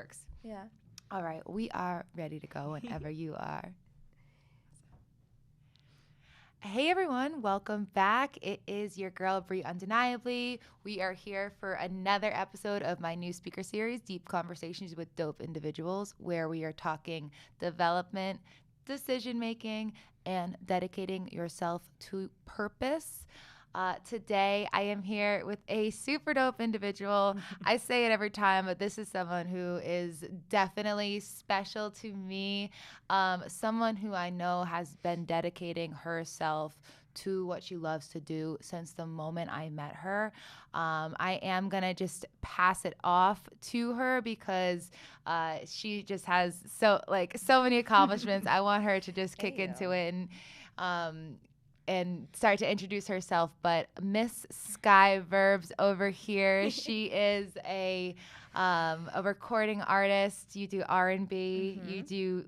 works. Yeah. All right, we are ready to go whenever you are. Hey everyone, welcome back. It is your girl Bree Undeniably. We are here for another episode of my new speaker series, Deep Conversations with Dope Individuals, where we are talking development, decision making, and dedicating yourself to purpose. Today, I am here with a super dope individual. I say it every time, but this is someone who is definitely special to me. Someone who I know has been dedicating herself to what she loves to do since the moment I met her. I am going to just pass it off to her because she just has so many accomplishments. I want her to just kick into it and start to introduce herself. But Miss Skye Verbs over here, she is a recording artist. You do R&B. You do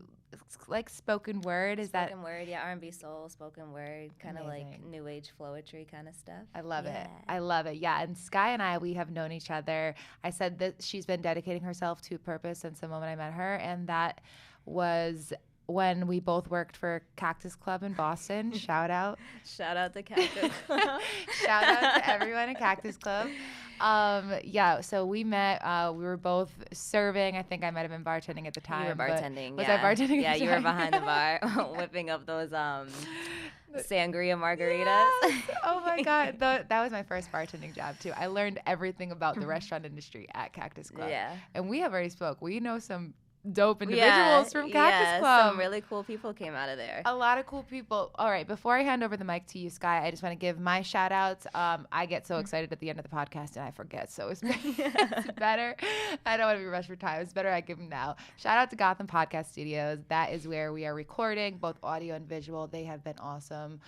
like spoken word. Is that spoken word? Yeah, R&B, soul, spoken word, kind of like new age flowatry kind of stuff. I love it. I love it. Yeah, and Skye and I, we have known each other. I said that she's been dedicating herself to purpose since the moment I met her, and that was when we both worked for Cactus Club in Boston. Shout out. Shout out to Cactus Club. Shout out to everyone at Cactus Club. So we met. We were both serving. I think I might have been bartending at the time. You were bartending. Was I bartending? Yeah, you were behind the bar whipping up those sangria margaritas. Yes. Oh my God. That was my first bartending job too. I learned everything about the restaurant industry at Cactus Club. Yeah. And we have already spoke. We know some dope individuals from Cactus Club. Some really cool people came out of there. A lot of cool people. All right, before I hand over the mic to you, Skye, I just want to give my shout outs. I get so excited at the end of the podcast and I forget, so it's better. I don't want to be rushed for time. It's better I give them now. Shout out to Gotham Podcast Studios. That is where we are recording, both audio and visual. They have been awesome.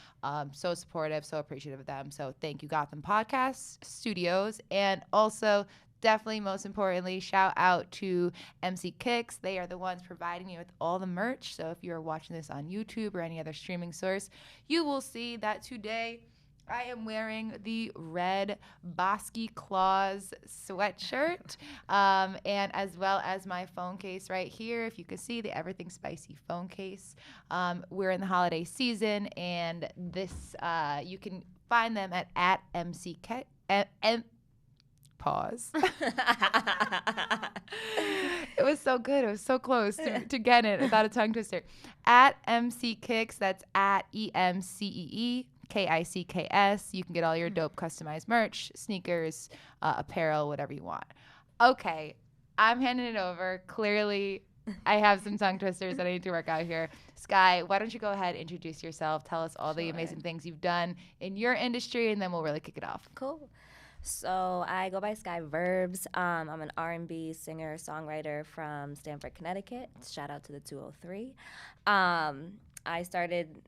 So supportive, so appreciative of them. So thank you, Gotham Podcast Studios. And also, definitely, most importantly, shout out to MC Kicks. They are the ones providing me with all the merch. So if you're watching this on YouTube or any other streaming source, you will see that today I am wearing the red Bosky Claws sweatshirt, and as well as my phone case right here. If you can see the Everything Spicy phone case. We're in the holiday season, and this you can find them at MC Kicks. Pause. It was so good. It was so close to get it without a tongue twister. At MC Kicks, that's at EMCEEKICKS. You can get all your dope customized merch, sneakers, apparel, whatever you want. Okay, I'm handing it over. Clearly, I have some tongue twisters that I need to work out here. Skye, why don't you go ahead, introduce yourself, tell us all the amazing things you've done in your industry, and then we'll really kick it off. Cool. So I go by Skye Verbs. I'm an R&B singer, songwriter from Stamford, Connecticut. Shout out to the 203. I started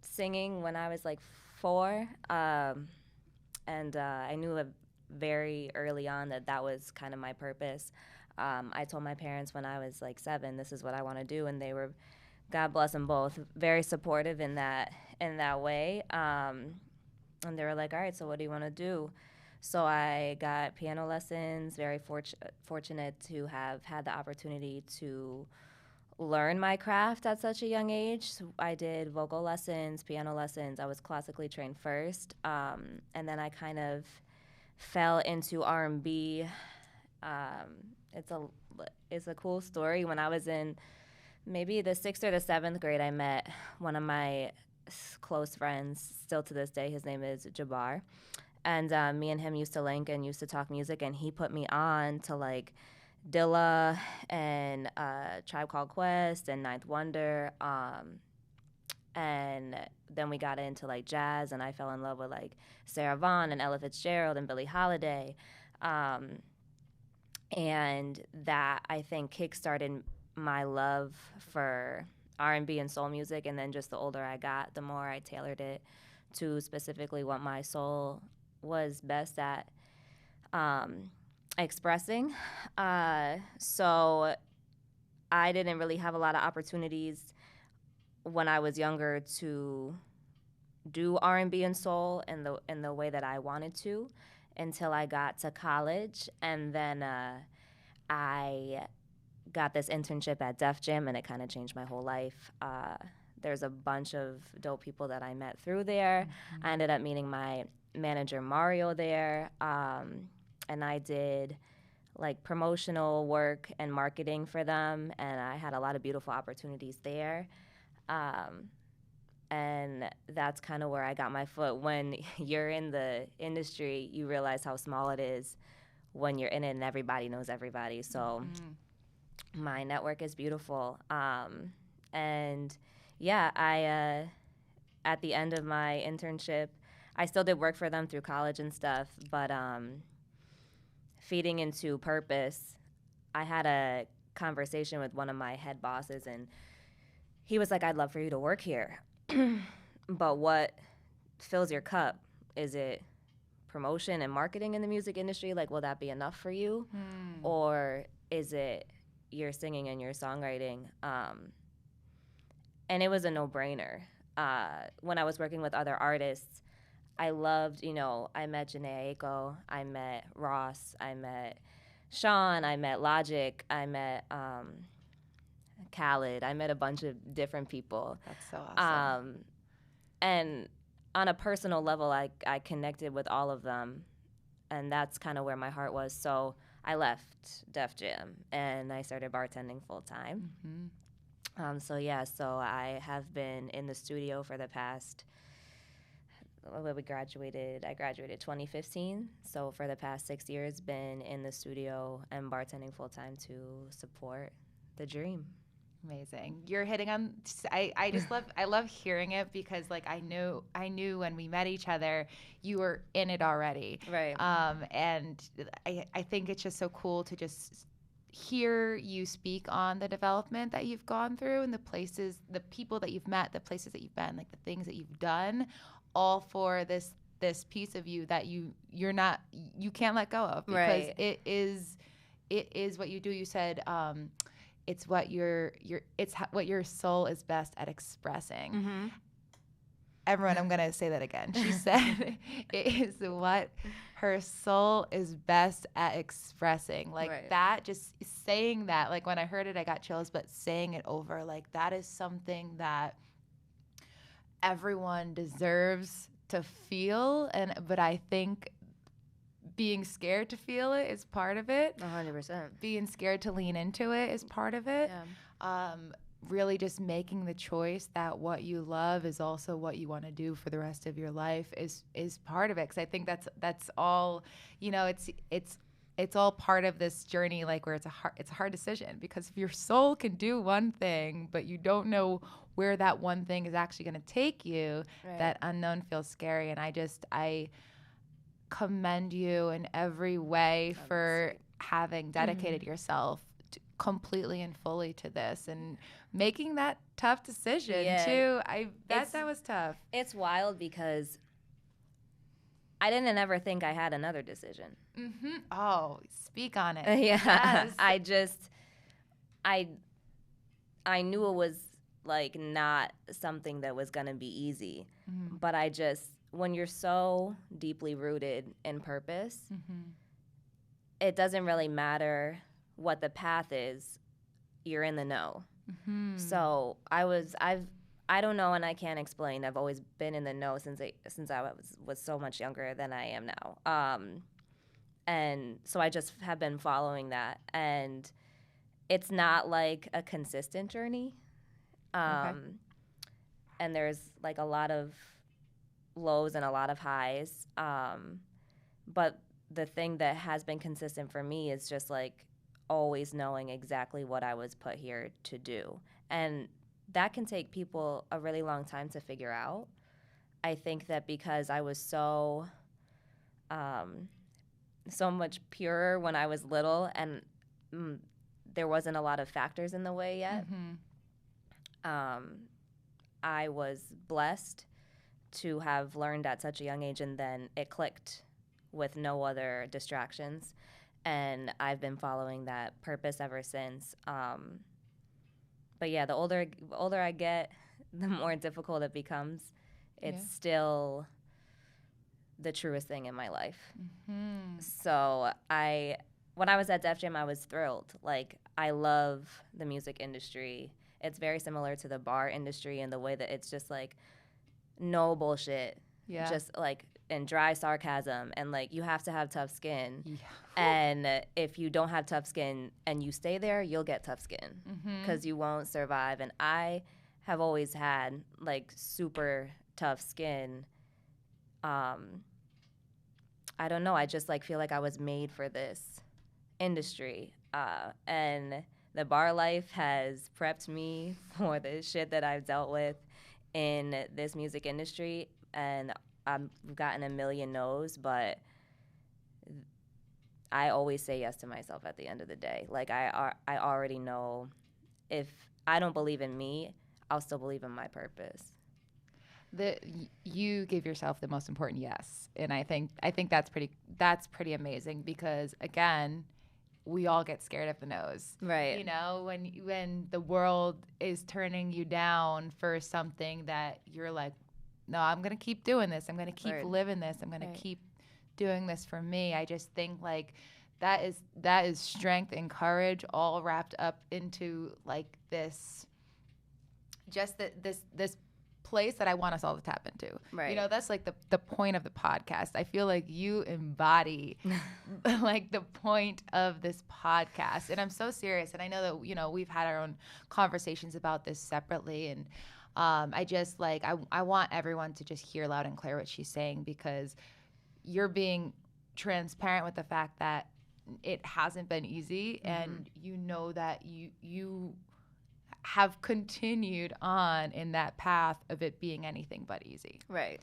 singing when I was like 4, and I knew very early on that was kind of my purpose. I told my parents when I was like 7, this is what I want to do, and they were, God bless them both, very supportive in that way. And they were like, all right, so what do you want to do? So I got piano lessons, very fortunate to have had the opportunity to learn my craft at such a young age. So I did vocal lessons, piano lessons. I was classically trained first, and then I kind of fell into R&B. It's a cool story. When I was in maybe the 6th or the 7th grade, I met one of my close friends, still to this day. His name is Jabbar. And me and him used to link and used to talk music, and he put me on to like Dilla and Tribe Called Quest and Ninth Wonder. And then we got into like jazz, and I fell in love with like Sarah Vaughan and Ella Fitzgerald and Billie Holiday. And that, I think, kickstarted my love for R&B and soul music. And then just the older I got, the more I tailored it to specifically what my soul was best at expressing. So I didn't really have a lot of opportunities when I was younger to do R&B and soul in the way that I wanted to until I got to college. And then I got this internship at Def Jam, and it kind of changed my whole life. There's a bunch of dope people that I met through there. I ended up meeting my manager Mario there, and I did like promotional work and marketing for them, and I had a lot of beautiful opportunities there. And that's kind of where I got my foot. When you're in the industry, you realize how small it is when you're in it and everybody knows everybody. So my network is beautiful. And yeah, I at the end of my internship, I still did work for them through college and stuff, but feeding into purpose, I had a conversation with one of my head bosses, and he was like, I'd love for you to work here. But what fills your cup? Is it promotion and marketing in the music industry? Like, will that be enough for you? Or is it your singing and your songwriting? And it was a no-brainer. When I was working with other artists, I loved, I met Janae Aiko, I met Ross, I met Sean, I met Logic, I met Khaled. I met a bunch of different people. That's so awesome. And on a personal level, I connected with all of them, and that's kind of where my heart was. So I left Def Jam, and I started bartending full time. So I have been in the studio for the past, I graduated 2015. So for the past 6 years, been in the studio and bartending full time to support the dream. Amazing. You're hitting on, I just I love hearing it, because like I knew when we met each other, you were in it already. Right. And I think it's just so cool to just hear you speak on the development that you've gone through, and the places, the people that you've met, the places that you've been, like the things that you've done, all for this piece of you that you can't let go of, because Right. it is what you do. You said, it's what what your soul is best at expressing. Everyone, I'm going to say that again. She said it is what her soul is best at expressing. Like Right. that, just saying that, like when I heard it, I got chills, but saying it over, like that is something that everyone deserves to feel. But I think being scared to feel it is part of it. 100%. Being scared to lean into it is part of it. Yeah. Really just making the choice that what you love is also what you want to do for the rest of your life is part of it. Because I think that's all, it's all part of this journey, like where it's a hard decision, because if your soul can do one thing, but you don't know where that one thing is actually going to take you, Right. that unknown feels scary. And I commend you in every way for having dedicated yourself completely and fully to this, and making that tough decision too. That was tough. It's wild because I didn't ever think I had another decision. Oh, speak on it. Yeah. Yes. I knew it was like not something that was gonna be easy, but when you're so deeply rooted in purpose, it doesn't really matter what the path is. You're in the know. So I don't know, and I can't explain. I've always been in the know since I was so much younger than I am now. And so I just have been following that, and it's not like a consistent journey. And there's like a lot of lows and a lot of highs. But the thing that has been consistent for me is just like always knowing exactly what I was put here to do. And that can take people a really long time to figure out. I think that because I was so much purer when I was little, and there wasn't a lot of factors in the way yet, I was blessed to have learned at such a young age, and then it clicked with no other distractions. And I've been following that purpose ever since. But yeah, the older I get, the more difficult it becomes. It's still the truest thing in my life. So when I was at Def Jam, I was thrilled. Like, I love the music industry. It's very similar to the bar industry in the way that it's just like no bullshit, just like and dry sarcasm, and like you have to have tough skin. And if you don't have tough skin and you stay there, you'll get tough skin because you won't survive. And I have always had like super tough skin. I don't know. I just like feel like I was made for this industry, and the bar life has prepped me for the shit that I've dealt with in this music industry, and I've gotten a million no's, but I always say yes to myself at the end of the day. Like I already know if I don't believe in me, I'll still believe in my purpose. You give yourself the most important yes, and I think that's pretty amazing, because again, we all get scared of the no's, right? You know, when the world is turning you down for something that you're like, no, I'm gonna keep doing this, I'm gonna keep living this, I'm gonna keep doing this for me. I just think like that is strength and courage all wrapped up into like this place that I want us all to tap into. Right. You know, that's like the point of the podcast. I feel like you embody like the point of this podcast. And I'm so serious. And I know that, you know, we've had our own conversations about this separately. And I just like, I want everyone to just hear loud and clear what she's saying, because you're being transparent with the fact that it hasn't been easy. And you know that you have continued on in that path of it being anything but easy. Right.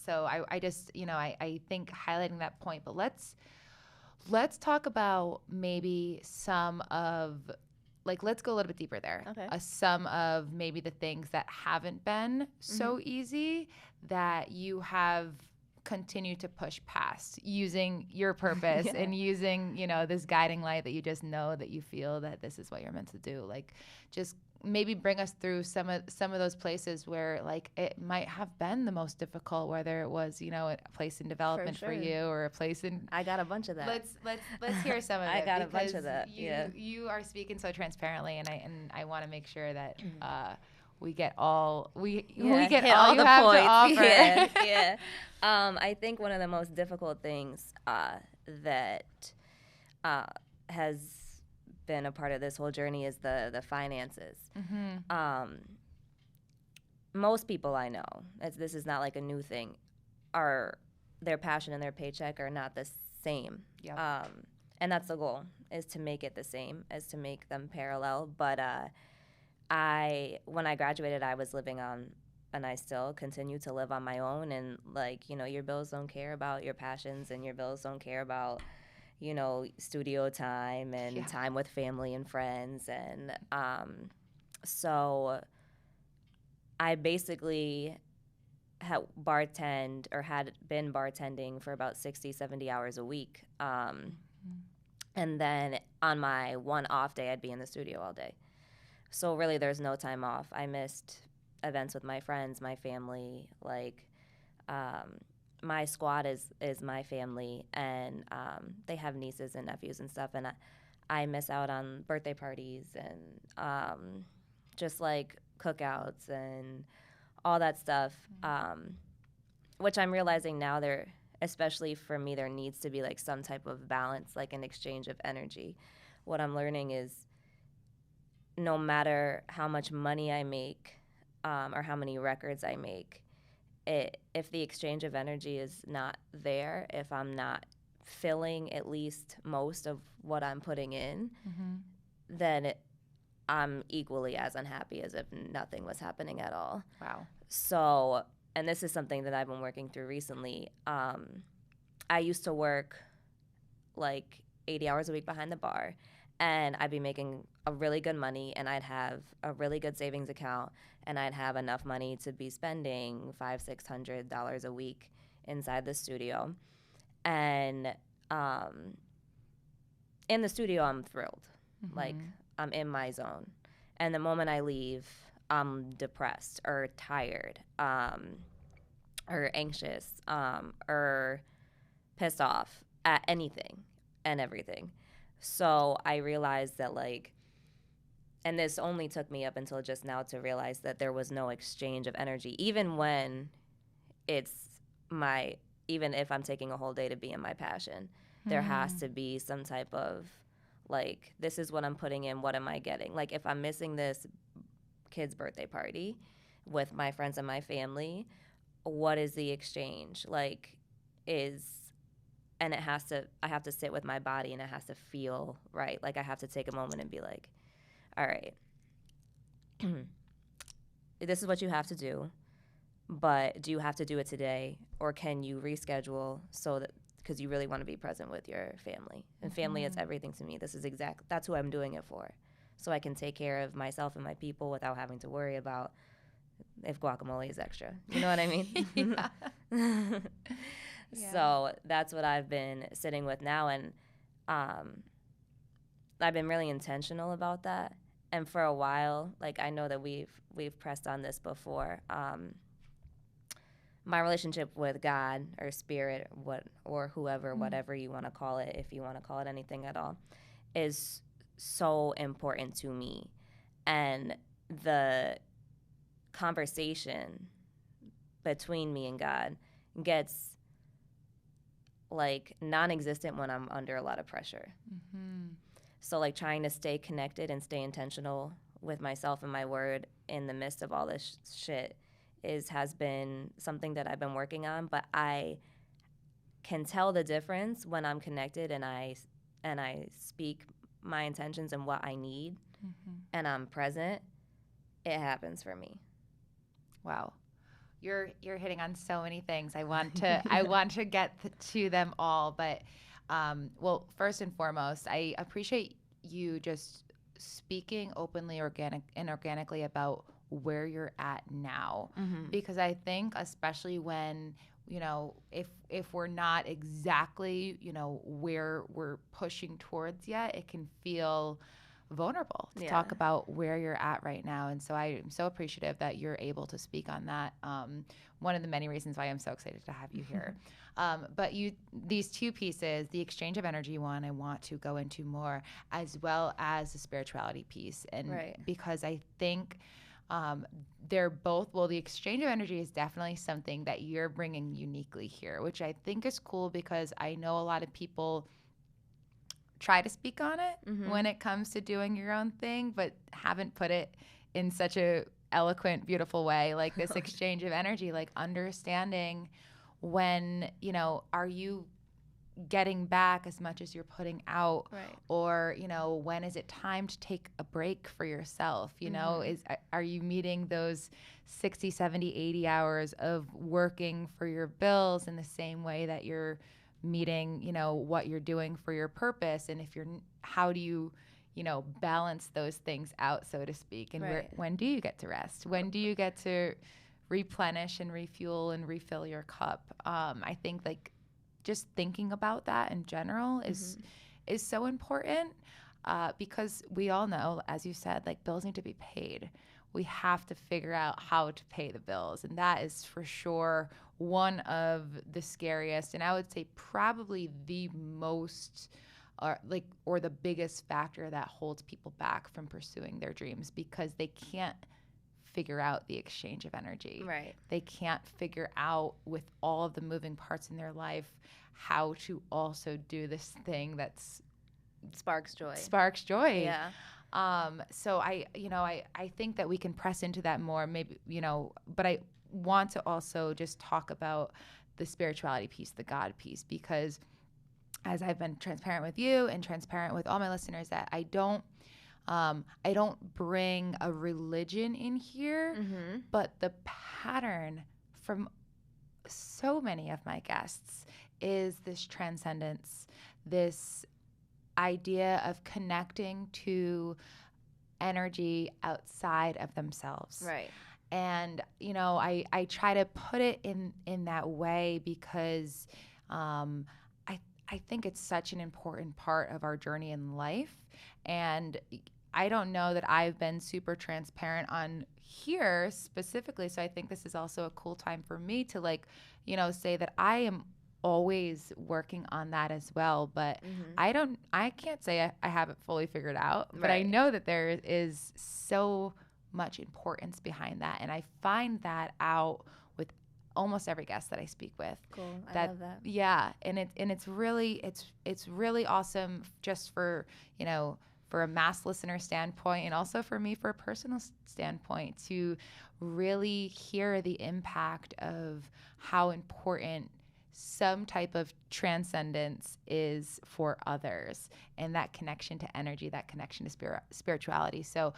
So I just, you know, I think highlighting that point, but let's talk about maybe some of, like, let's go a little bit deeper there. Okay. Some of maybe the things that haven't been so easy that you have continue to push past using your purpose and using, you know, this guiding light that you just know that you feel that this is what you're meant to do. Like, just maybe bring us through some of those places where like it might have been the most difficult, whether it was, you know, a place in development for you or a place in. I got a bunch of that. Let's hear some of it. I got a bunch of that. You are speaking so transparently, and I want to make sure that we get all we get all you have to offer. I think one of the most difficult things that has been a part of this whole journey is the finances. Most people I know, this is not like a new thing, their passion and their paycheck are not the same. And that's the goal, is to make it the same, is to make them parallel. But when I graduated, I was living on, and I still continue to live on my own. And like, you know, your bills don't care about your passions, and your bills don't care about, you know, studio time and time with family and friends. And so I basically had been bartending for about 60, 70 hours a week. And then on my one off day, I'd be in the studio all day. So really, there's no time off. I missed events with my friends, my family. Like, my squad is my family, and they have nieces and nephews and stuff. And I miss out on birthday parties and just like cookouts and all that stuff, which I'm realizing now especially for me, there needs to be like some type of balance, like an exchange of energy. What I'm learning is, no matter how much money I make or how many records I make, if the exchange of energy is not there, if I'm not filling at least most of what I'm putting in, then I'm equally as unhappy as if nothing was happening at all. Wow. So, and this is something that I've been working through recently. I used to work like 80 hours a week behind the bar, and I'd be making a really good money, and I'd have a really good savings account, and I'd have enough money to be spending $500-$600 a week inside the studio. And in the studio, I'm thrilled. Like, I'm in my zone. And the moment I leave, I'm depressed or tired or anxious or pissed off at anything and everything. So I realized that, like, and this only took me up until just now to realize that there was no exchange of energy, even when it's my, even if I'm taking a whole day to be in my passion, there has to be some type of, like, this is what I'm putting in, what am I getting? Like, if I'm missing this kid's birthday party with my friends and my family, what is the exchange? Like, and I have to sit with my body and it has to feel right. Like, I have to take a moment and be like, all right, this is what you have to do, but do you have to do it today, or can you reschedule so that, because you really want to be present with your family, and family is everything to me. That's who I'm doing it for, so I can take care of myself and my people without having to worry about if guacamole is extra. You know what I mean? So that's what I've been sitting with now, and I've been really intentional about that. And for a while, like, I know that we've pressed on this before. My relationship with God or spirit, or whoever, whatever you want to call it, if you want to call it anything at all, is so important to me. And the conversation between me and God gets, like, non-existent when I'm under a lot of pressure. So, like, trying to stay connected and stay intentional with myself and my word in the midst of all this shit has been something that I've been working on. But I can tell the difference when I'm connected and I speak my intentions and what I need, and I'm present. It happens for me. Wow. You're hitting on so many things. I want to get to them all, but well, first and foremost, I appreciate you just speaking openly, organically about where you're at now, because I think, especially when, you know, if we're not exactly, you know, where we're pushing towards yet, it can feel vulnerable to talk about where you're at right now. And so I am so appreciative that you're able to speak on that. One of the many reasons why I'm so excited to have you here. But these two pieces, the exchange of energy one, I want to go into more, as well as the spirituality piece. And because I think they're both, well, the exchange of energy is definitely something that you're bringing uniquely here, which I think is cool, because I know a lot of people try to speak on it when it comes to doing your own thing, but haven't put it in such a eloquent, beautiful way, like this exchange of energy, like understanding when, you know, are you getting back as much as you're putting out, or, you know, when is it time to take a break for yourself? You know, are you meeting those 60, 70, 80 hours of working for your bills in the same way that you're meeting, you know, what you're doing for your purpose? And if you're, how do you, you know, balance those things out, so to speak? And when do you get to rest? When do you get to replenish and refuel and refill your cup? I think, like, just thinking about that in general is so important, because we all know, as you said, like, bills need to be paid. We have to figure out how to pay the bills, and that is for sure one of the scariest, and I would say probably the most, or the biggest factor that holds people back from pursuing their dreams, because they can't figure out the exchange of energy. They can't figure out, with all of the moving parts in their life, how to also do this thing that's sparks joy. So I think that we can press into that more, maybe, you know, but I want to also just talk about the spirituality piece, the God piece, because as I've been transparent with you and transparent with all my listeners, that I don't bring a religion in here, but the pattern from so many of my guests is this transcendence, this idea of connecting to energy outside of themselves. And, you know, I try to put it in that way because I think it's such an important part of our journey in life. And I don't know that I've been super transparent on here specifically. So I think this is also a cool time for me to, like, you know, say that I am always working on that as well. But I can't say I have it fully figured out, but I know that there is so much importance behind that. And I find that out with almost every guest that I speak with. Cool. I love that. Yeah. And it's really awesome just for, for a mass listener standpoint, and also for me for a personal standpoint, to really hear the impact of how important some type of transcendence is for others, and that connection to energy, that connection to spirituality. So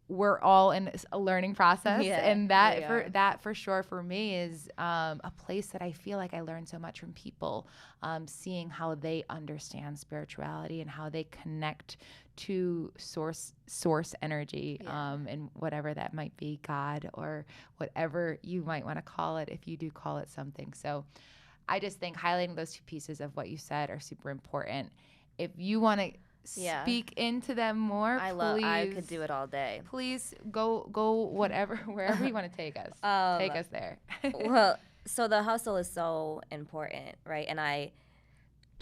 we're all in a learning process, and that for sure for me is a place that I feel like I learn so much from people, seeing how they understand spirituality and how they connect to source energy, and whatever that might be, God or whatever you might want to call it, if you do call it something. So I just think highlighting those two pieces of what you said are super important. If you want to speak into them more, I could do it all day. Please go wherever you want to take us. Take us there. Well, so the hustle is so important, right? And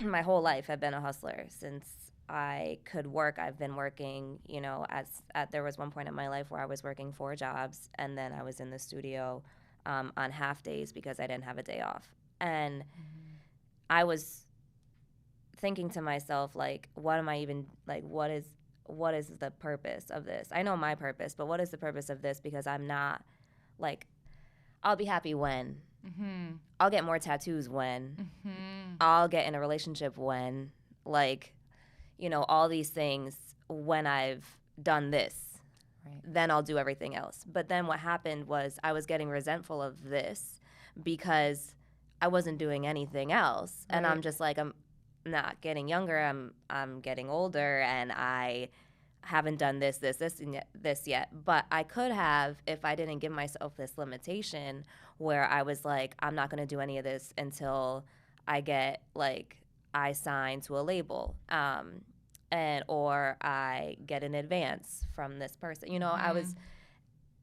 my whole life I've been a hustler. Since I could work, I've been working, there was one point in my life where I was working 4 jobs, and then I was in the studio on half days because I didn't have a day off. And I was thinking to myself, like, what am I even, like, what is the purpose of this? I know my purpose, but what is the purpose of this? Because I'm not, like, I'll be happy when. I'll get more tattoos when. I'll get in a relationship when. Like, all these things when I've done this. Right. Then I'll do everything else. But then what happened was I was getting resentful of this because I wasn't doing anything else. Right. And I'm just like, I'm not getting younger. I'm getting older, and I haven't done this yet. But I could have, if I didn't give myself this limitation where I was like, I'm not going to do any of this until I get, like, I sign to a label, or I get an advance from this person. I was,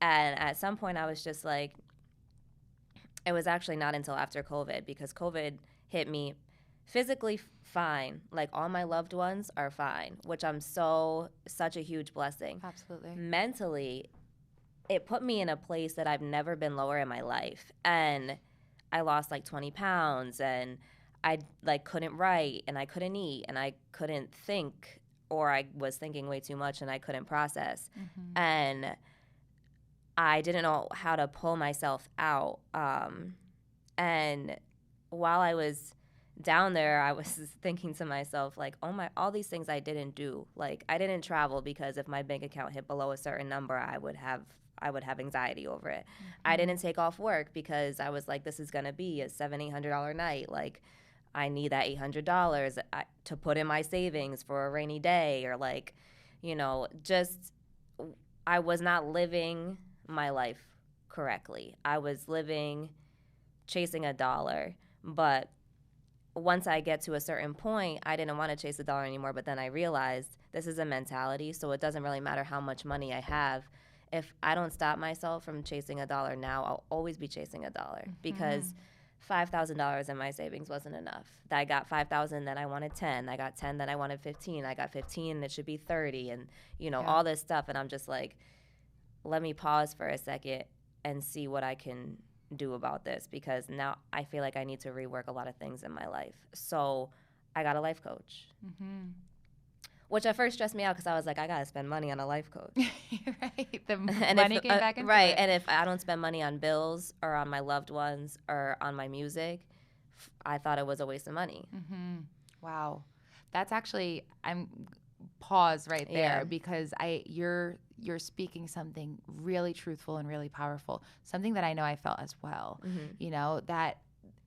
and at some point I was just like, it was actually not until after COVID, because COVID hit me physically fine. Like, all my loved ones are fine, which I'm such a huge blessing. Absolutely. Mentally, it put me in a place that I've never been lower in my life. And I lost like 20 pounds, and I couldn't write, and I couldn't eat, and I couldn't think, or I was thinking way too much and I couldn't process. And I didn't know how to pull myself out. And while I was down there, I was thinking to myself, like, all these things I didn't do. Like, I didn't travel because if my bank account hit below a certain number, I would have anxiety over it. I didn't take off work because I was like, this is going to be a $700-800 night. Like, I need that $800 to put in my savings for a rainy day, or like, just, I was not living my life correctly. I was chasing a dollar. But once I get to a certain point, I didn't want to chase a dollar anymore. But then I realized this is a mentality, so it doesn't really matter how much money I have. If I don't stop myself from chasing a dollar now, I'll always be chasing a dollar, because $5,000 in my savings wasn't enough. I got 5,000, then I wanted 10. I got 10, then I wanted 15. I got 15, it should be 30, and all this stuff. And I'm just like, let me pause for a second and see what I can do about this, because now I feel like I need to rework a lot of things in my life. So I got a life coach. Which at first stressed me out, because I was like, I got to spend money on a life coach. Right. The money came back into it. And if I don't spend money on bills or on my loved ones or on my music, I thought it was a waste of money. Wow. That's actually, I'm pause right there, because you're speaking something really truthful and really powerful, something that I know I felt as well. That,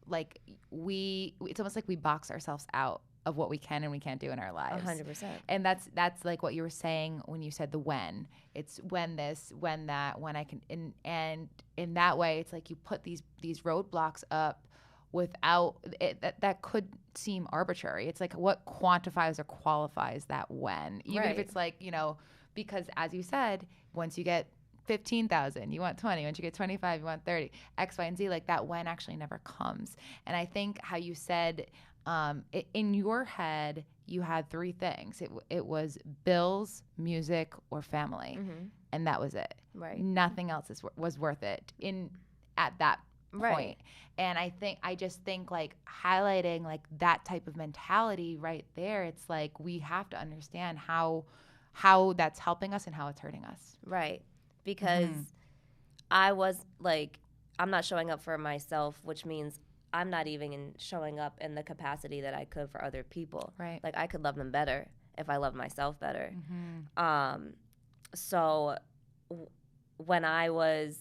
like, it's almost like we box ourselves out of what we can and we can't do in our lives. 100%. And that's like what you were saying when you said the when. It's when this, when that, when I can, and in that way, it's like you put these roadblocks up without it, that could seem arbitrary. It's like, what quantifies or qualifies that when? Even if it's like, because as you said, once you get 15,000, you want 20. Once you get 25, you want 30. X, Y, and Z. Like that when actually never comes. And I think how you said in your head, you had three things. It was bills, music, or family, and that was it. Right. Nothing else was worth it at that point. Right. And I just think like highlighting like that type of mentality right there. It's like we have to understand how that's helping us and how it's hurting us. Right. Because I was like, I'm not showing up for myself, which means I'm not even showing up in the capacity that I could for other people. Right. Like I could love them better if I love myself better. So when I was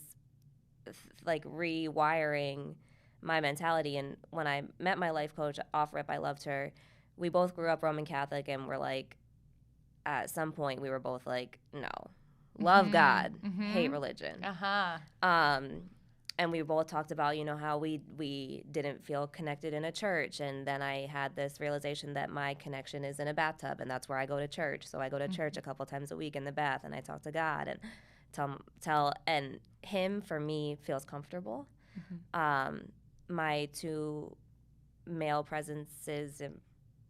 like rewiring my mentality, and when I met my life coach off rip, I loved her. We both grew up Roman Catholic, and we're like, at some point we were both like, no, love God, hate religion. And we both talked about, you know, how we didn't feel connected in a church. And then I had this realization that my connection is in a bathtub, and that's where I go to church. So I go to church a couple times a week in the bath, and I talk to God and tell and him, for me, feels comfortable. My two male presences,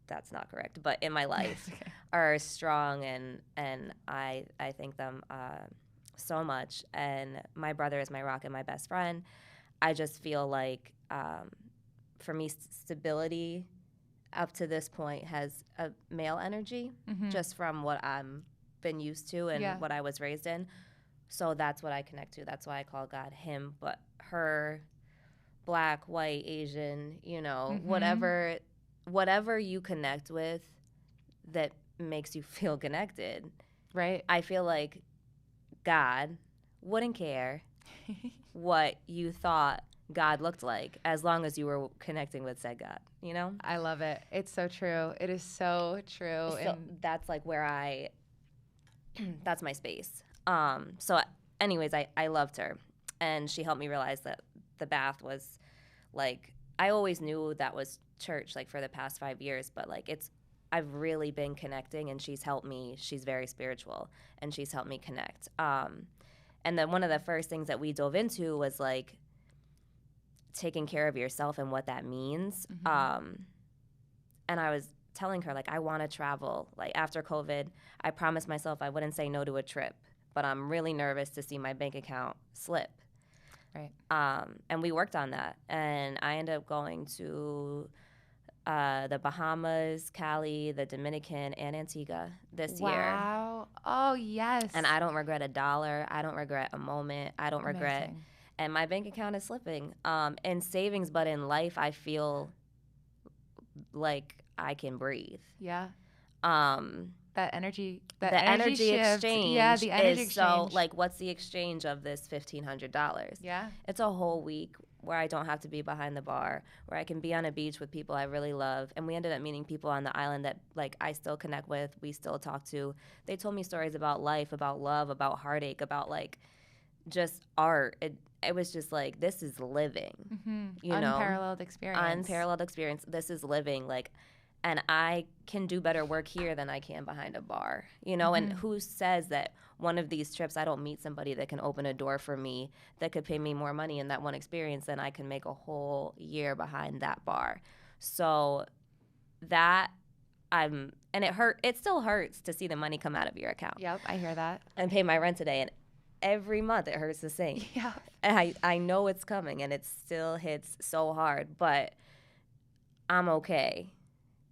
that's not correct, but in my life are strong, and I thank them so much. And my brother is my rock and my best friend. I just feel like for me, stability up to this point has a male energy, just from what I'm been used to and what I was raised in. So that's what I connect to. That's why I call God him, but her, Black, white, Asian, you know, whatever you connect with that makes you feel connected. Right. I feel like God wouldn't care what you thought God looked like as long as you were connecting with said God, you know? I love it. It's so true. It is so true. So and that's like where that's my space. So anyways, I loved her, and she helped me realize that the bath was like, I always knew that was church, like for the past 5 years, but like I've really been connecting, and she's helped me. She's very spiritual, and she's helped me connect. And then one of the first things that we dove into was like taking care of yourself and what that means. And I was telling her, like, I want to travel. Like after COVID, I promised myself I wouldn't say no to a trip, but I'm really nervous to see my bank account slip. Right. And we worked on that, and I ended up going to the Bahamas, Cali, the Dominican, and Antigua this year. Wow. Oh, yes. And I don't regret a dollar. I don't regret a moment. I don't regret. Amazing. And my bank account is slipping. In savings, but in life, I feel like I can breathe. Yeah. That energy exchange. Yeah, the energy is exchange. So, like, what's the exchange of this $1,500? Yeah. It's a whole week where I don't have to be behind the bar, where I can be on a beach with people I really love. And we ended up meeting people on the island that, like, I still connect with, we still talk to. They told me stories about life, about love, about heartache, about, like, just art. It was just like, this is living, you know? Unparalleled experience. Unparalleled experience. This is living, like, and I can do better work here than I can behind a bar, you know? And who says that one of these trips I don't meet somebody that can open a door for me, that could pay me more money in that one experience than I can make a whole year behind that bar. So that and it still hurts to see the money come out of your account. Yep, I hear that. And pay my rent today, and every month it hurts the same. Yeah. And I know it's coming, and it still hits so hard, but I'm okay.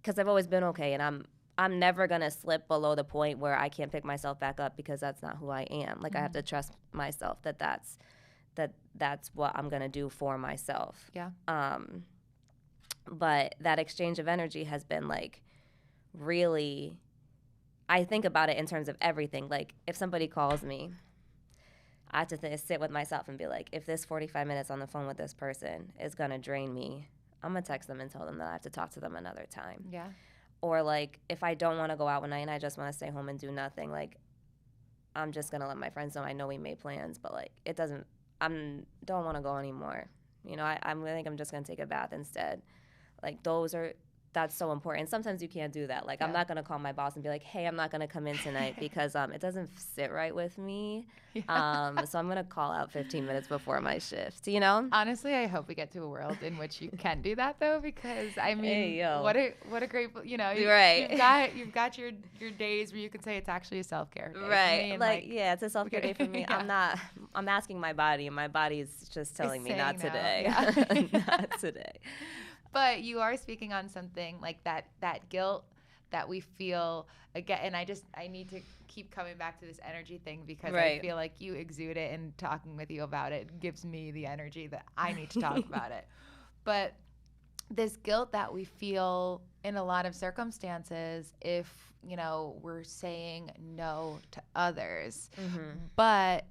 Because I've always been okay, and I'm never gonna slip below the point where I can't pick myself back up, because that's not who I am. Like I have to trust myself that that's what I'm gonna do for myself. Yeah. But that exchange of energy has been like really. I think about it in terms of everything. Like if somebody calls me, I have to sit with myself and be like, if this 45 minutes on the phone with this person is gonna drain me, I'm gonna text them and tell them that I have to talk to them another time. Yeah. Or like if I don't want to go out one night and I just want to stay home and do nothing, like I'm just gonna let my friends know. I know we made plans, but like it doesn't. Don't want to go anymore. You know, I think I'm just gonna take a bath instead. Like those are that's so important. Sometimes you can't do that. Like, I'm not going to call my boss and be like, hey, I'm not going to come in tonight because it doesn't sit right with me. So I'm going to call out 15 minutes before my shift, you know? Honestly, I hope we get to a world in which you can do that, though, because, I mean, Hey, what a great, you know, right. you've got your days where you can say it's actually a self-care day. Right. Like, yeah, it's a self-care day for me. Yeah. I'm asking my body, and my body's just telling me, not no. today. Yeah. Not today. But you are speaking on something like that guilt that we feel again, and I need to keep coming back to this energy thing because I feel like you exude it, and talking with you about it gives me the energy that I need to talk about it. But this guilt that we feel in a lot of circumstances if, you know, we're saying no to others. But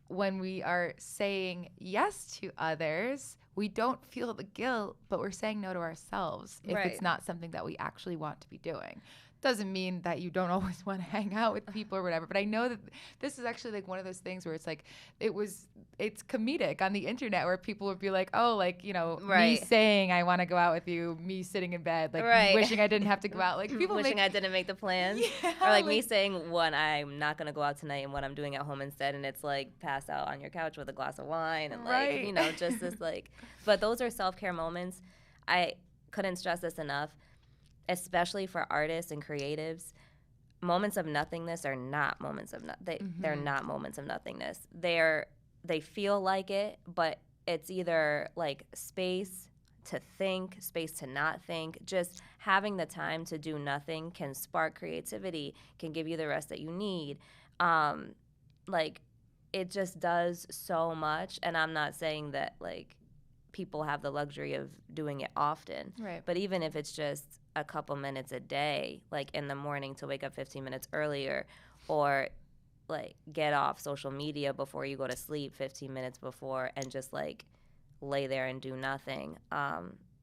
when we are saying yes to others, we don't feel the guilt, but we're saying no to ourselves if it's not something that we actually want to be doing. Doesn't mean that you don't always want to hang out with people or whatever, but I know that this is actually like one of those things where it's like it's comedic on the internet where people would be like, oh, like, you know, me saying I want to go out with you, me sitting in bed, like wishing I didn't have to go out, like people wishing I didn't make the plans, or like me saying when I'm not gonna go out tonight and what I'm doing at home instead, and it's like pass out on your couch with a glass of wine and like you know, just this like. But those are self-care moments. I couldn't stress this enough. Especially for artists and creatives, moments of nothingness are not moments of they're not moments of nothingness. They feel like it, but it's either like space to think, space to not think. Just having the time to do nothing can spark creativity, can give you the rest that you need. Like it just does so much, and I'm not saying that like people have the luxury of doing it often. Right. But even if it's just a couple minutes a day, like in the morning to wake up 15 minutes earlier, or like get off social media before you go to sleep 15 minutes before and just like lay there and do nothing.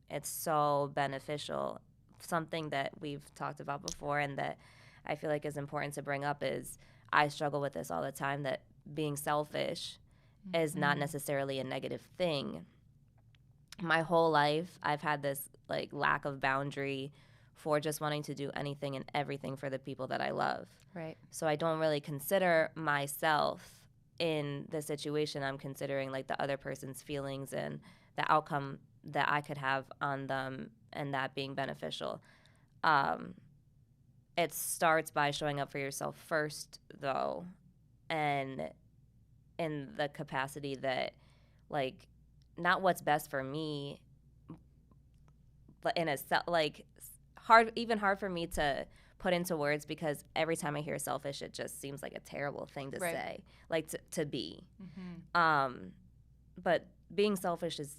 It's so beneficial. Something that we've talked about before and that I feel like is important to bring up is I struggle with this all the time, that being selfish is not necessarily a negative thing. My whole life, I've had this like lack of boundary for just wanting to do anything and everything for the people that I love. Right. So I don't really consider myself in the situation. I'm considering like the other person's feelings and the outcome that I could have on them, and that being beneficial. It starts by showing up for yourself first, though, and in the capacity that like not what's best for me, but in a like hard for me to put into words, because every time I hear selfish, it just seems like a terrible thing to say, like to be. But being selfish is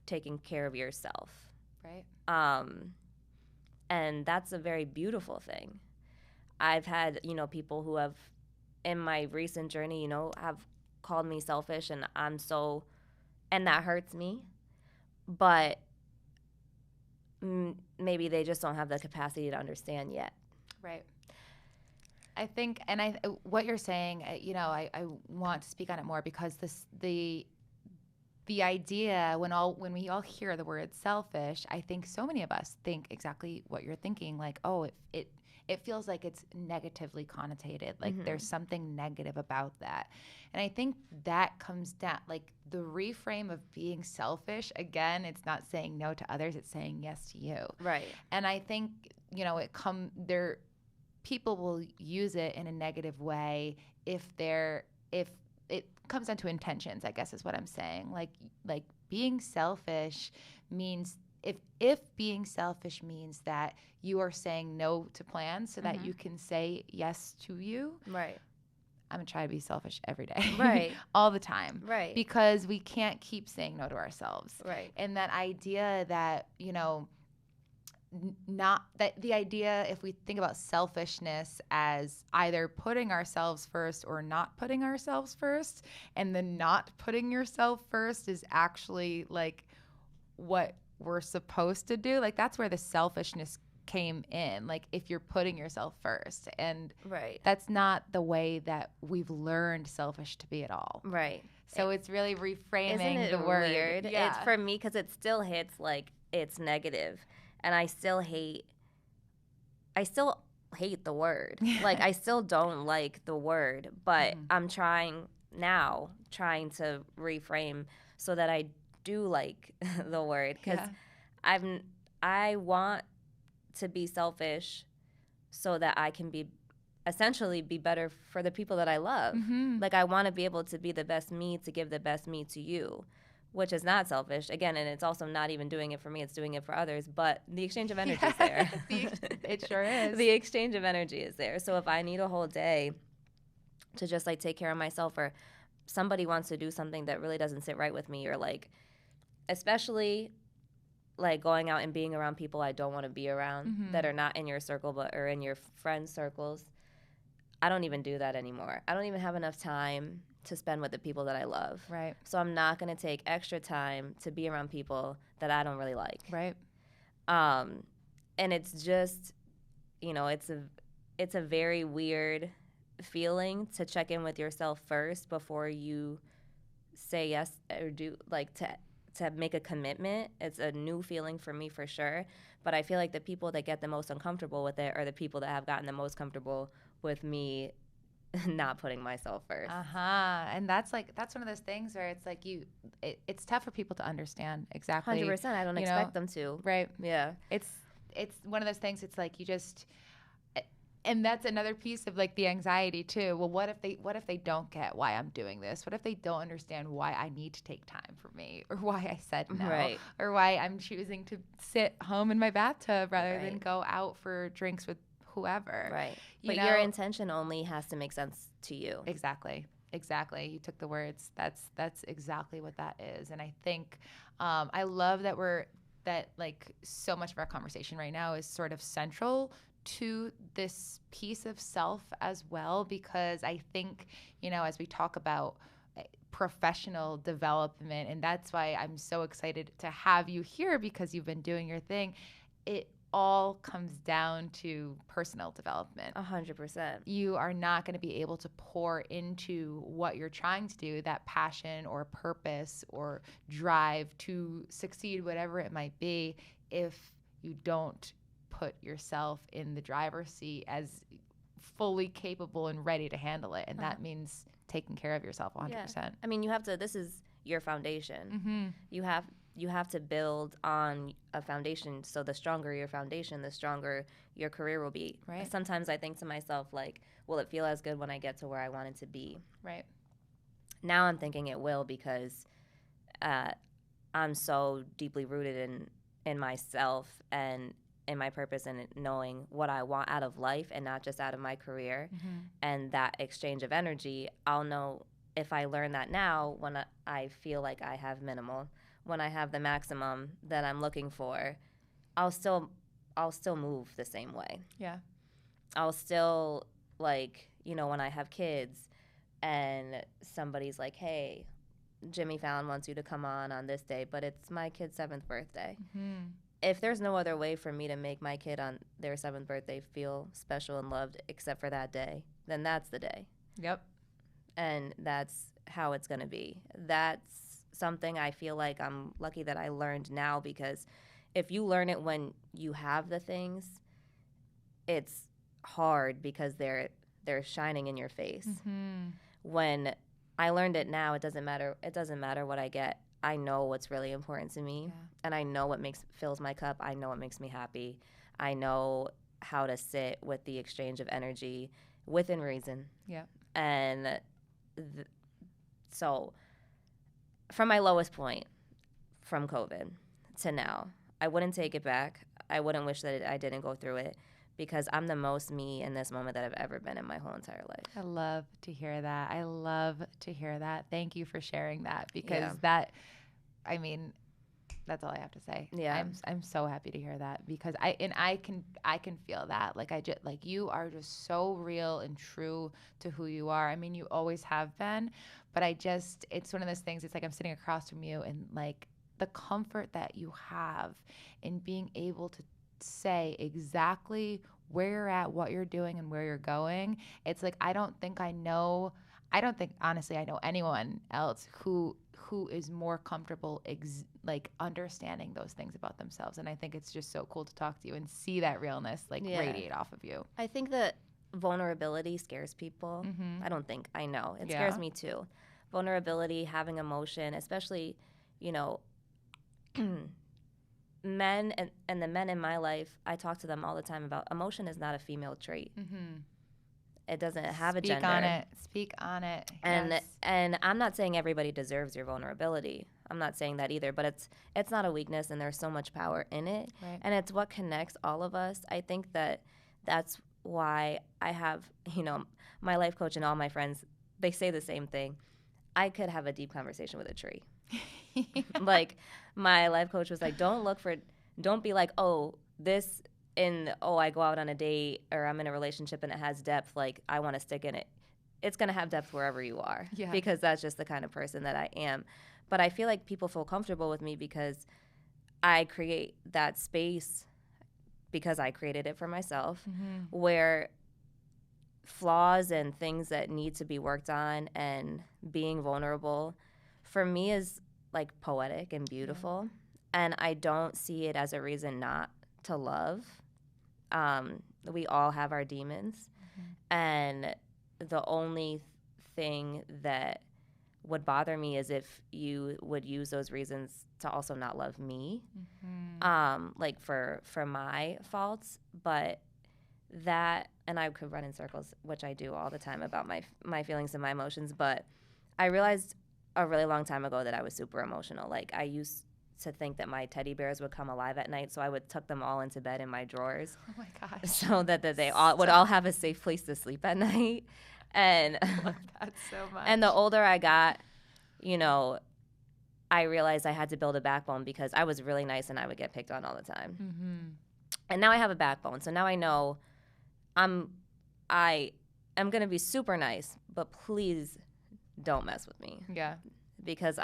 taking care of yourself, right? And that's a very beautiful thing. I've had, you know, people who have, in my recent journey, you know, have called me selfish, and and that hurts me, but maybe they just don't have the capacity to understand yet. Right. I think, and what you're saying, you know, I want to speak on it more because the idea when we all hear the word selfish, I think so many of us think exactly what you're thinking, like, oh, it feels like it's negatively connotated, like there's something negative about that. And I think that comes down, like the reframe of being selfish, again, it's not saying no to others, it's saying yes to you. Right. And I think, you know, people will use it in a negative way if it comes down to intentions, I guess is what I'm saying. Like being selfish means, if being selfish means that you are saying no to plans so that you can say yes to you. Right. I'm going to try to be selfish every day. Right. All the time. Right. Because we can't keep saying no to ourselves. Right. And that idea that, you know, not that the idea, if we think about selfishness as either putting ourselves first or not putting ourselves first, and the not putting yourself first is actually like what we're supposed to do, like that's where the selfishness came in, like if you're putting yourself first, and that's not the way that we've learned selfish to be at all. Right. So it's really reframing Isn't it the word. Weird? Yeah. It's for me because it still hits like it's negative. and I still hate the word. Like, I still don't like the word, but I'm trying to reframe so that I do like the word, because I want to be selfish so that I can essentially be better for the people that I love. Like, I want to be able to be the best me, to give the best me to you, which is not selfish. Again, and it's also not even doing it for me, it's doing it for others. But the exchange of energy is there. It sure is. The exchange of energy is there. So if I need a whole day to just like take care of myself, or somebody wants to do something that really doesn't sit right with me, or like, especially like going out and being around people I don't want to be around, that are not in your circle but are in your friends' circles, I don't even do that anymore. I don't even have enough time to spend with the people that I love. Right. So I'm not going to take extra time to be around people that I don't really like. Right. And it's just, it's a very weird feeling to check in with yourself first before you say yes or do, like, to make a commitment. It's a new feeling for me for sure. But I feel like the people that get the most uncomfortable with it are the people that have gotten the most comfortable with me not putting myself first. And that's one of those things where it's like it's tough for people to understand exactly. 100%. I don't expect them to. Right. Yeah. It's one of those things. It's like you just, and that's another piece of like the anxiety too. Well, what if they don't get why I'm doing this? What if they don't understand why I need to take time for me, or why I said no, right, or why I'm choosing to sit home in my bathtub rather than go out for drinks with whoever. Right. But your intention only has to make sense to you. Exactly. You took the words. That's exactly what that is. And I think I love that like so much of our conversation right now is sort of central to this piece of self as well, because I think, as we talk about professional development, and that's why I'm so excited to have you here, because you've been doing your thing. It all comes down to personal development. 100%. You are not going to be able to pour into what you're trying to do, that passion or purpose or drive to succeed, whatever it might be, if you don't put yourself in the driver's seat as fully capable and ready to handle it. And that means taking care of yourself 100%. Yeah. I mean, this is your foundation. You have to build on a foundation. So the stronger your foundation, the stronger your career will be. Right. Sometimes I think to myself, like, will it feel as good when I get to where I want it to be? Right. Now I'm thinking it will, because I'm so deeply rooted in myself and in my purpose, and knowing what I want out of life and not just out of my career. And that exchange of energy, I'll know if I learn that now, when I feel like I have minimal. When I have the maximum that I'm looking for, I'll still move the same way. Yeah. I'll still, like, when I have kids and somebody's like, hey, Jimmy Fallon wants you to come on this day, but it's my kid's 7th birthday. If there's no other way for me to make my kid on their 7th birthday feel special and loved except for that day, then that's the day. Yep. And that's how it's going to be. That's something I feel like I'm lucky that I learned now, because if you learn it when you have the things, it's hard because they're shining in your face. When I learned it now, it doesn't matter what I get. I know what's really important to me, and I know what fills my cup. I know what makes me happy. I know how to sit with the exchange of energy within reason. Yeah. And so from my lowest point from COVID to now, I wouldn't take it back. I wouldn't wish that I didn't go through it, because I'm the most me in this moment that I've ever been in my whole entire life. I love to hear that. Thank you for sharing that, because that's all I have to say. Yeah. I'm so happy to hear that, because I can feel that. Like you are just so real and true to who you are. I mean, you always have been, but it's one of those things. It's like I'm sitting across from you, and like the comfort that you have in being able to say exactly where you're at, what you're doing, and where you're going. It's like I don't think I know I don't think, honestly, I know anyone else who is more comfortable like understanding those things about themselves. And I think it's just so cool to talk to you and see that realness like radiate off of you. I think that vulnerability scares people. I don't think, I know. It scares me too. Vulnerability, having emotion, especially, you know, men and the men in my life, I talk to them all the time about emotion is not a female trait. It doesn't have a gender. Speak on it. And I'm not saying everybody deserves your vulnerability. I'm not saying that either, but it's not a weakness, and there's so much power in it. Right. And it's what connects all of us. I think that's why I have, you know, my life coach and all my friends, they say the same thing. I could have a deep conversation with a tree. Like, my life coach was like, don't be like, I go out on a date or I'm in a relationship and it has depth, like I want to stick in it. It's going to have depth wherever you are, because that's just the kind of person that I am. But I feel like people feel comfortable with me because I create that space, because I created it for myself, where flaws and things that need to be worked on and being vulnerable for me is like poetic and beautiful. And I don't see it as a reason not to love. We all have our demons. And the only thing that would bother me is if you would use those reasons to also not love me, like for my faults. But that, and I could run in circles, which I do all the time, about my feelings and my emotions. But I realized a really long time ago that I was super emotional. Like, I used to think that my teddy bears would come alive at night, so I would tuck them all into bed in my drawers. Oh my gosh! So that they would all have a safe place to sleep at night. And I love that so much. And the older I got, you know, I realized I had to build a backbone, because I was really nice and I would get picked on all the time. And now I have a backbone, so now I know I am gonna be super nice, but please don't mess with me. Yeah. Because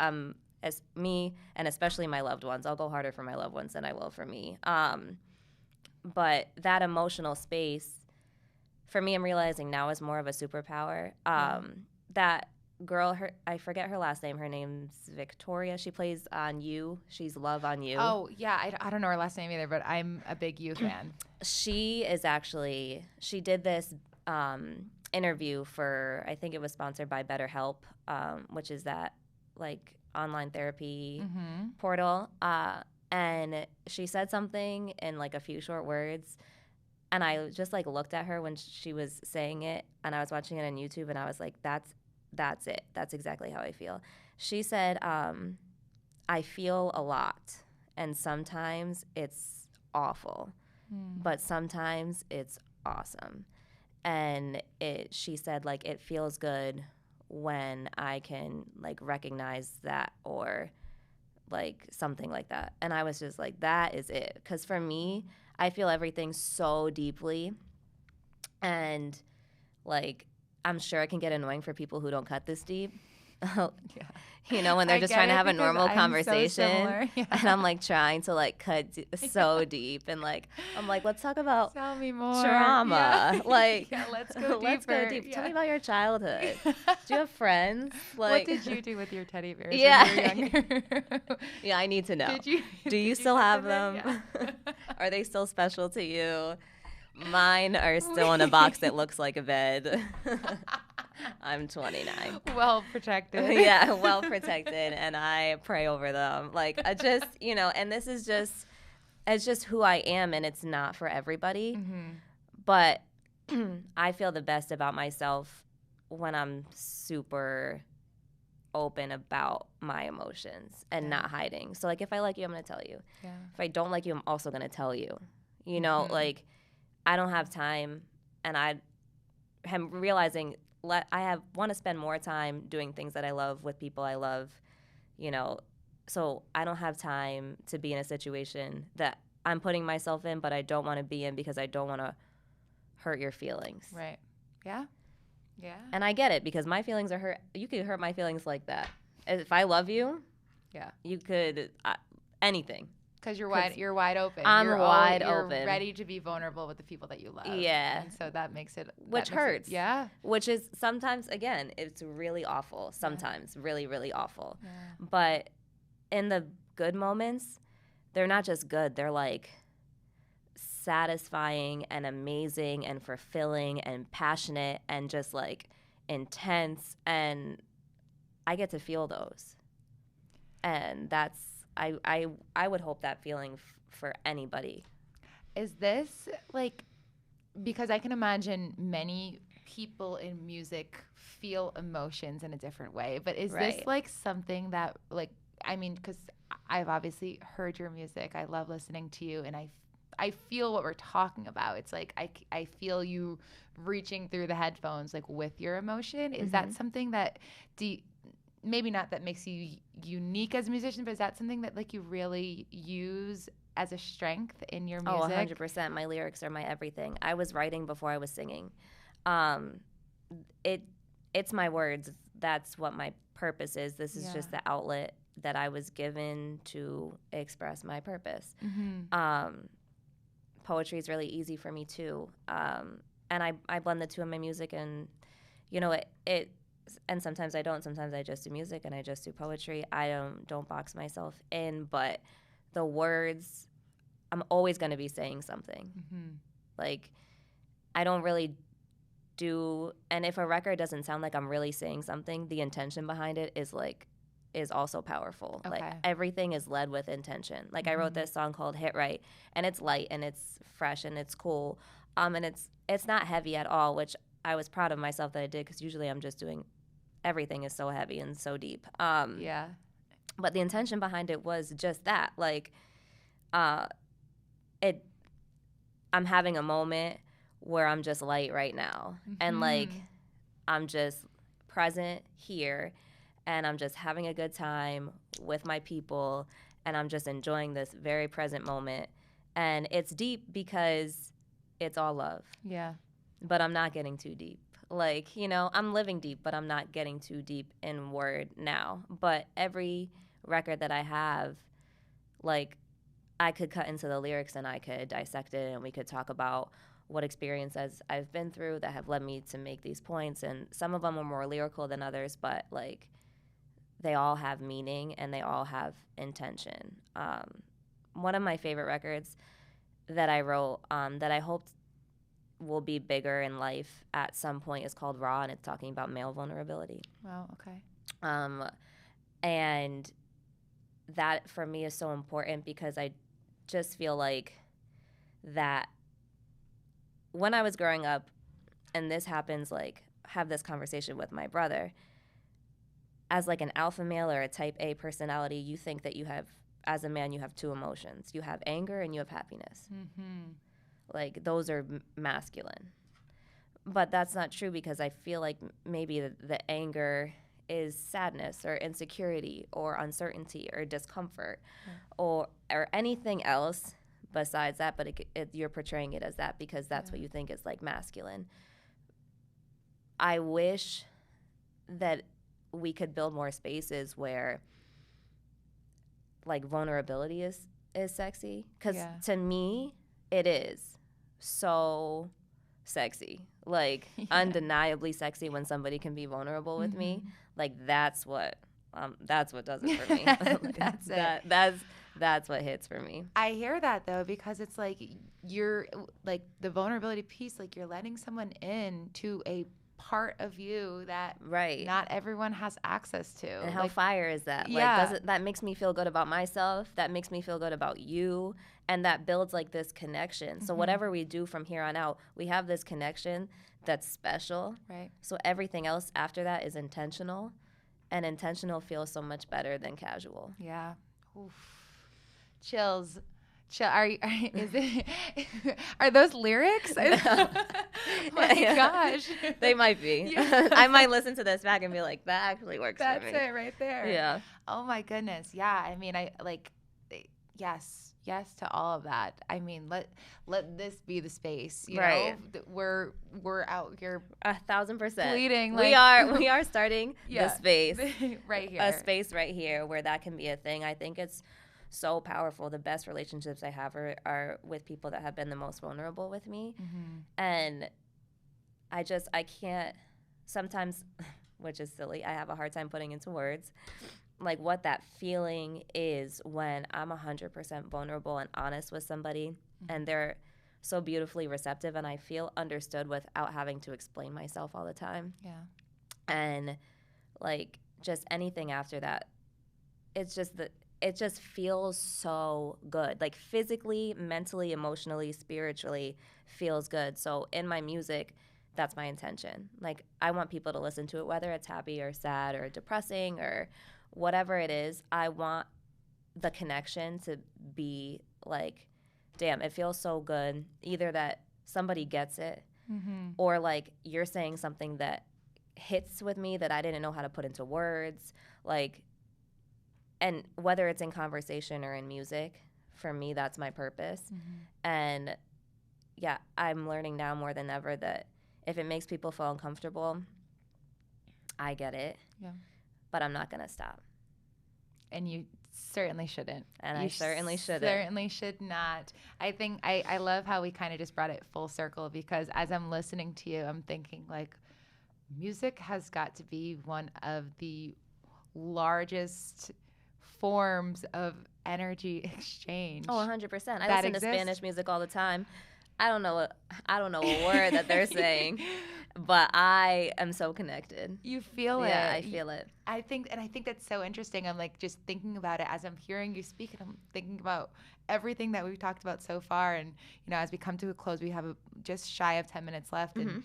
as me, and especially my loved ones, I'll go harder for my loved ones than I will for me. But that emotional space, for me, I'm realizing now is more of a superpower. That girl, I forget her last name. Her name's Victoria. She plays on You. She's Love on You. Oh, yeah. I don't know her last name either, but I'm a big You fan. She did this interview for, I think it was sponsored by BetterHelp, which is that like online therapy portal. And she said something in like a few short words, and I just like looked at her when she was saying it, and I was watching it on YouTube, and I was like, that's it. That's exactly how I feel. She said, I feel a lot, and sometimes it's awful, but sometimes it's awesome. And she said, like, it feels good when I can like recognize that, or like something like that. And I was just like, that is it. Because for me, I feel everything so deeply, and like, I'm sure it can get annoying for people who don't cut this deep. You know, when they're just trying to have a normal conversation, and I'm like trying to like cut so deep, and like I'm like, let's talk about Tell me more. Trauma. Like, let's go let's deeper. go deep. Tell me about your childhood. Do you have friends? Like, what did you do with your teddy bears when Yeah. you were younger? Yeah, I need to know. Do did you still keep have them? them? Yeah. Are they still special to you? Mine are still in a box that looks like a bed. I'm 29. Well protected. Yeah, well protected, and I pray over them. Like, I just, you know, and this is just, it's just who I am, and it's not for everybody. But I feel the best about myself when I'm super open about my emotions and not hiding. So, like, if I like you, I'm going to tell you. Yeah. If I don't like you, I'm also going to tell you. You know, like, I don't have time, and I am realizing I want to spend more time doing things that I love with people I love, you know. So I don't have time to be in a situation that I'm putting myself in, but I don't want to be in, because I don't want to hurt your feelings. Right. Yeah. Yeah. And I get it, because my feelings are hurt. You could hurt my feelings like that. If I love you, Yeah. you could anything. Because you're wide open. I'm wide you're open. Ready to be vulnerable with the people that you love. Yeah. And so that makes it. Which hurts. Yeah. Which is sometimes, again, it's really awful. Sometimes really, really awful. Yeah. But in the good moments, they're not just good. They're like satisfying and amazing and fulfilling and passionate and just like intense. And I get to feel those. And that's, I would hope that feeling for anybody. Is this like, because I can imagine many people in music feel emotions in a different way, but is this like something that like, I mean, because I've obviously heard your music. I love listening to you, and I feel what we're talking about. It's like I feel you reaching through the headphones like with your emotion. Is that something that maybe not that makes you unique as a musician, but is that something that like you really use as a strength in your music? Oh, 100%. My lyrics are my everything. I was writing before I was singing. It's my words. That's what my purpose is. This is just the outlet that I was given to express my purpose. Poetry is really easy for me too. And I blend the two in my music, and you know it and sometimes I don't. Sometimes I just do music and I just do poetry. I don't box myself in, but the words, I'm always going to be saying something. Like, I don't really do, and if a record doesn't sound like I'm really saying something, the intention behind it is also powerful. Okay. Like, everything is led with intention. Like, I wrote this song called Hit Right, and it's light and it's fresh and it's cool. And it's not heavy at all, which I was proud of myself that I did, because usually I'm just doing, everything is so heavy and so deep. But the intention behind it was just that. Like, I'm having a moment where I'm just light right now. And like, I'm just present here, and I'm just having a good time with my people, and I'm just enjoying this very present moment. And it's deep because it's all love. Yeah. But I'm not getting too deep. Like, you know, I'm living deep, but I'm not getting too deep in word now. But every record that I have, like, I could cut into the lyrics and I could dissect it, and we could talk about what experiences I've been through that have led me to make these points. And some of them are more lyrical than others, but, like, they all have meaning and they all have intention. One of my favorite records that I wrote that I hoped will be bigger in life at some point is called Raw, and it's talking about male vulnerability. Wow, okay. And that for me is so important, because I just feel like that when I was growing up, and this happens, like, have this conversation with my brother, as like an alpha male or a type A personality, you think that you have, as a man, you have two emotions. You have anger and you have happiness. Like, those are masculine. But that's not true, because I feel like maybe the anger is sadness or insecurity or uncertainty or discomfort or anything else besides that, but you're portraying it as that because that's what you think is, like, masculine. I wish that we could build more spaces where, like, vulnerability is sexy, because to me, it is so sexy, like undeniably sexy when somebody can be vulnerable with me. Like, that's what does it for me. That's what hits for me. I hear that though, because it's like you're like the vulnerability piece, like you're letting someone in to a part of you that not everyone has access to. And how fire is that? Like, that makes me feel good about myself, that makes me feel good about you, and that builds, like, this connection. So whatever we do from here on out, we have this connection that's special. Right. So everything else after that is intentional, and intentional feels so much better than casual. Yeah. Oof. Chills. Are those lyrics? No. My gosh. They might be. I might listen to this back and be like, that actually works for me. That's it right there. Yeah. Oh my goodness. Yeah. I mean, yes to all of that. I mean, let this be the space. You know? We're out here 1,000% pleading. We are starting the space right here. A space right here where that can be a thing. I think it's so powerful. The best relationships I have are with people that have been the most vulnerable with me. And I can't sometimes, which is silly, I have a hard time putting into words, like what that feeling is when I'm 100% vulnerable and honest with somebody and they're so beautifully receptive and I feel understood without having to explain myself all the time. Yeah. And like just anything after that, it just feels so good. Like physically, mentally, emotionally, spiritually feels good. So in my music, that's my intention. Like I want people to listen to it, whether it's happy or sad or depressing or whatever it is. I want the connection to be like, damn, it feels so good. Either that somebody gets it or like you're saying something that hits with me that I didn't know how to put into words. Like, and whether it's in conversation or in music, for me, that's my purpose. And yeah, I'm learning now more than ever that if it makes people feel uncomfortable, I get it. Yeah. But I'm not going to stop. And you certainly shouldn't. And I certainly shouldn't. Certainly should not. I think I love how we kind of just brought it full circle, because as I'm listening to you, I'm thinking like music has got to be one of the largest forms of energy exchange. Oh, 100%. I listen to Spanish music all the time. I don't know a word that they're saying, but I am so connected. You feel it. Yeah, I feel it. I think that's so interesting. I'm like just thinking about it as I'm hearing you speak, and I'm thinking about everything that we've talked about so far. And you know, as we come to a close, we have just shy of 10 minutes left, and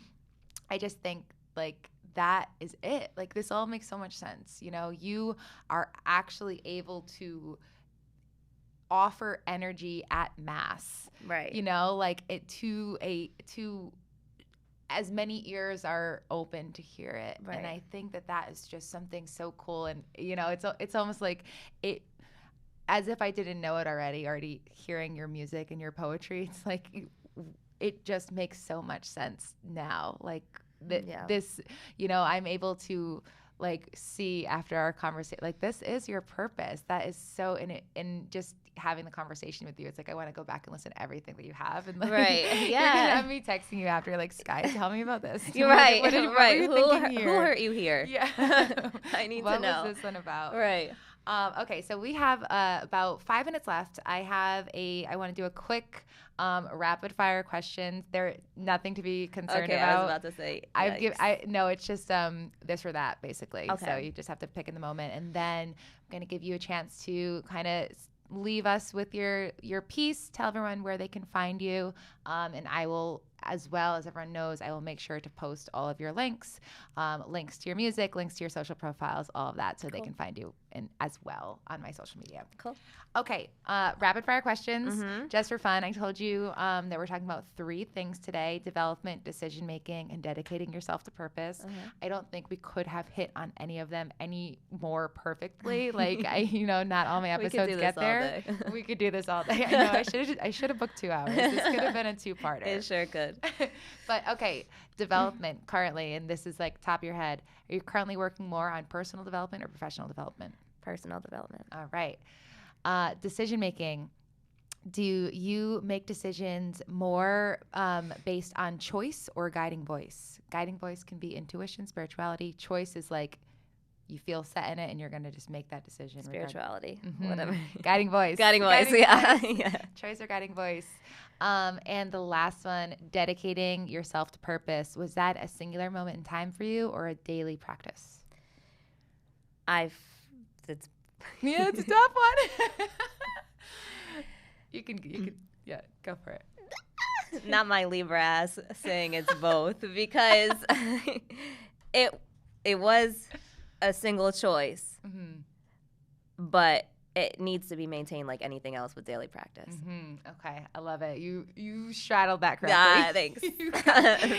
I just think like that is it. Like this all makes so much sense. You know, you are actually able to offer energy at mass, right? You know, like it to as many ears are open to hear it, right. And I think that is just something so cool. And you know, it's almost like it, as if I didn't know it already hearing your music and your poetry. It's like it just makes so much sense now. Like this, you know, I'm able to like see after our conversation, like this is your purpose. That is so in just having the conversation with you. It's like I want to go back and listen to everything that you have. And like, right, yeah. You're gonna have me texting you after, like, Skye, tell me about this. You're right, what Who hurt you here? Yeah, I need to know. What was this one about? Right. Okay, so we have about 5 minutes left. I want to do a quick rapid fire questions. They're nothing to be concerned about. I was about to say. No, it's just this or that basically. Okay. So you just have to pick in the moment, and then I'm going to give you a chance to kind of leave us with your piece. Tell everyone where they can find you, and I will, as well as everyone knows, I will make sure to post all of your links to your music, links to your social profiles, all of that, so they can find you as well on my social media. Cool. Okay, rapid fire questions, just for fun. I told you that we're talking about 3 things today: development, decision making, and dedicating yourself to purpose. I don't think we could have hit on any of them any more perfectly. Like not all my episodes get there. We could do this all day. I know I should have booked 2 hours. This could have been a 2-parter. It sure could. But okay, development currently, and this is like top of your head. Are you currently working more on personal development or professional development? Personal development. All right. Decision making. Do you make decisions more based on choice or guiding voice? Guiding voice can be intuition, spirituality. Choice is like you feel set in it and you're going to just make that decision. Spirituality, whatever. Guiding voice. Guiding voice, yeah. Yeah. Choice or guiding voice. And the last one, dedicating yourself to purpose. Was that a singular moment in time for you or a daily practice? It's a tough one. You can go for it. Not my Libra ass saying it's both, because it was a single choice, but it needs to be maintained like anything else with daily practice. Okay, I love it. You straddled that correctly. Thanks.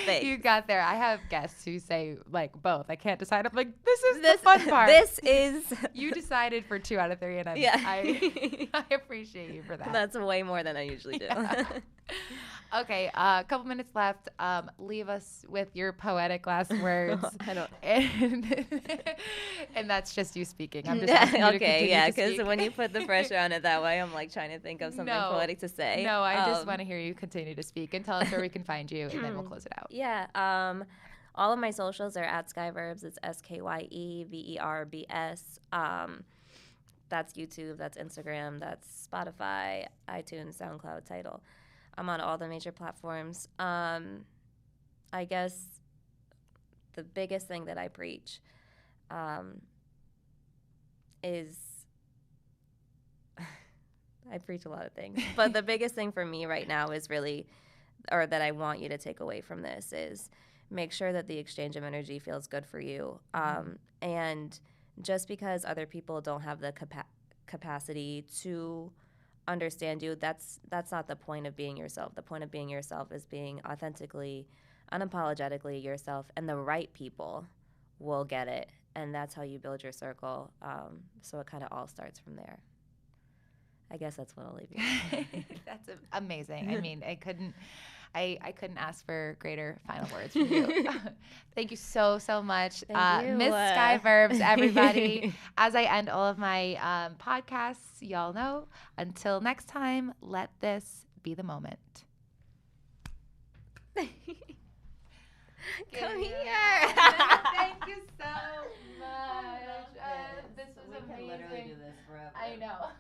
Thanks. You got there. I have guests who say like both. I can't decide. I'm like, this is the fun part. This is. You decided for 2 out of 3, and I appreciate you for that. That's way more than I usually do. Okay, a couple minutes left. Leave us with your poetic last words. I don't. And that's just you speaking. I'm just asking you to Okay, continue yeah, to because speak. when you put the pressure on it that way, I'm like trying to think of something poetic to say. No, I just want to hear you continue to speak and tell us where we can find you, and then we'll close it out. Yeah. All of my socials are at Skye Verbs. It's SKYEVERBS. That's YouTube, that's Instagram, that's Spotify, iTunes, SoundCloud, Tidal. I'm on all the major platforms. I guess the biggest thing that I preach is I preach a lot of things, but the biggest thing for me right now is really, or that I want you to take away from this, is make sure that the exchange of energy feels good for you. And just because other people don't have the capacity to understand you, that's not the point of being yourself. The point of being yourself is being authentically, unapologetically yourself, and the right people will get it. And that's how you build your circle. So it kind of all starts from there. I guess that's what I'll leave you with. That's amazing. I mean, I couldn't ask for greater final words from you. Thank you so much. Thank you. Miss Skye Verbs, everybody. As I end all of my podcasts, y'all know, until next time, let this be the moment. Come here. Thank you so much. This was amazing. We can literally do this forever. I know.